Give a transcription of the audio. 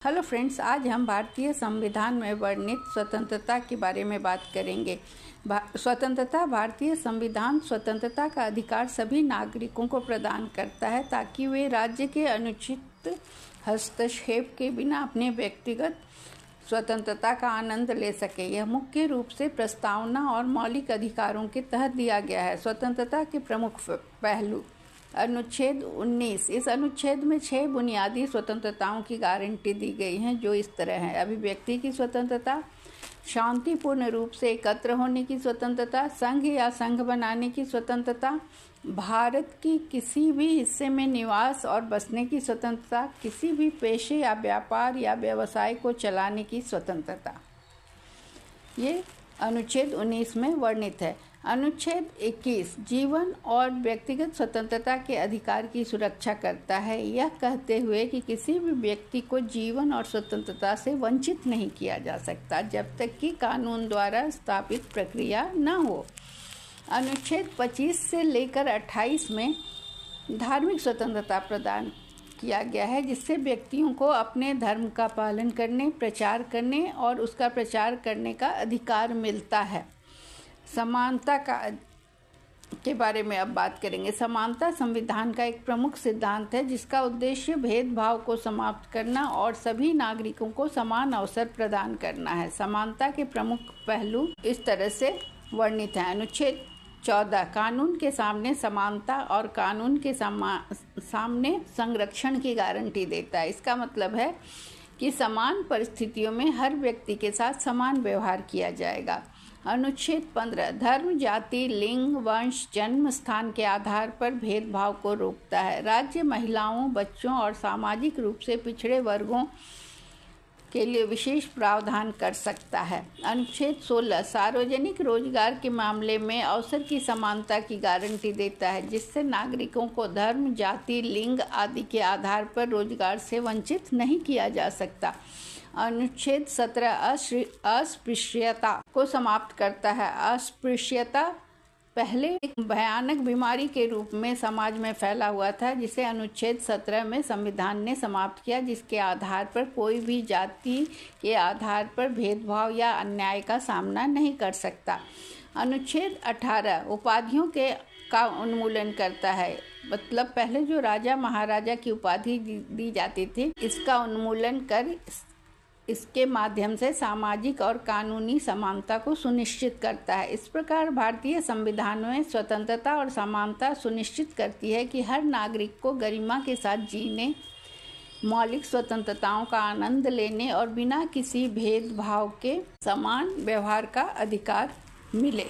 Hello friends, आज हम भारतीय संविधान में वर्णित स्वतंत्रता के बारे में बात करेंगे। स्वतंत्रता भारतीय संविधान स्वतंत्रता का अधिकार सभी नागरिकों को प्रदान करता है ताकि वे राज्य के अनुचित हस्तक्षेप के बिना अपने व्यक्तिगत स्वतंत्रता का आनंद ले सके। यह मुख्य रूप से प्रस्तावना और मौलिक अधिकारों के तहत दिया गया है। स्वतंत्रता के प्रमुख पहलू। अनुच्छेद 19। इस अनुच्छेद में 6 बुनियादी स्वतंत्रताओं की गारंटी दी गई है, जो इस तरह है: अभिव्यक्ति की स्वतंत्रता, शांतिपूर्ण रूप से एकत्र होने की स्वतंत्रता, संघ या संघ बनाने की स्वतंत्रता, भारत की किसी भी हिस्से में निवास और बसने की स्वतंत्रता, किसी भी पेशे या व्यापार या व्यवसाय को चलाने की स्वतंत्रता। ये अनुच्छेद 19 में वर्णित है। अनुच्छेद 21 जीवन और व्यक्तिगत स्वतंत्रता के अधिकार की सुरक्षा करता है, यह कहते हुए कि किसी भी व्यक्ति को जीवन और स्वतंत्रता से वंचित नहीं किया जा सकता जब तक कि कानून द्वारा स्थापित प्रक्रिया न हो। अनुच्छेद 25 से लेकर 28 में धार्मिक स्वतंत्रता प्रदान किया गया है, जिससे व्यक्तियों को अपने धर्म का पालन करने, प्रचार करने और उसका प्रचार करने का अधिकार मिलता है। समानता के बारे में अब बात करेंगे। समानता संविधान का एक प्रमुख सिद्धांत है, जिसका उद्देश्य भेदभाव को समाप्त करना और सभी नागरिकों को समान अवसर प्रदान करना है। समानता के प्रमुख पहलू इस तरह से वर्णित हैं। अनुच्छेद 14 कानून के सामने समानता और कानून के सामने संरक्षण की गारंटी देता है। इसका मतलब है कि समान परिस्थितियों में हर व्यक्ति के साथ समान व्यवहार किया जाएगा। अनुच्छेद 15 धर्म, जाति, लिंग, वंश, जन्म स्थान के आधार पर भेदभाव को रोकता है। राज्य महिलाओं, बच्चों और सामाजिक रूप से पिछड़े वर्गों के लिए विशेष प्रावधान कर सकता है। अनुच्छेद 16 सार्वजनिक रोजगार के मामले में अवसर की समानता की गारंटी देता है, जिससे नागरिकों को धर्म, जाति, लिंग आदि के आधार पर रोजगार से वंचित नहीं किया जा सकता। अनुच्छेद 17 अस्पृश्यता को समाप्त करता है। अस्पृश्यता पहले एक भयानक बीमारी के रूप में समाज में फैला हुआ था, जिसे अनुच्छेद 17 में संविधान ने समाप्त किया, जिसके आधार पर कोई भी जाति के आधार पर भेदभाव या अन्याय का सामना नहीं कर सकता। अनुच्छेद 18 उपाधियों का उन्मूलन करता है। मतलब पहले जो राजा महाराजा की उपाधि दी जाती थी, इसका उन्मूलन कर इसके माध्यम से सामाजिक और कानूनी समानता को सुनिश्चित करता है। इस प्रकार भारतीय संविधान में स्वतंत्रता और समानता सुनिश्चित करती है कि हर नागरिक को गरिमा के साथ जीने, मौलिक स्वतंत्रताओं का आनंद लेने और बिना किसी भेदभाव के समान व्यवहार का अधिकार मिले।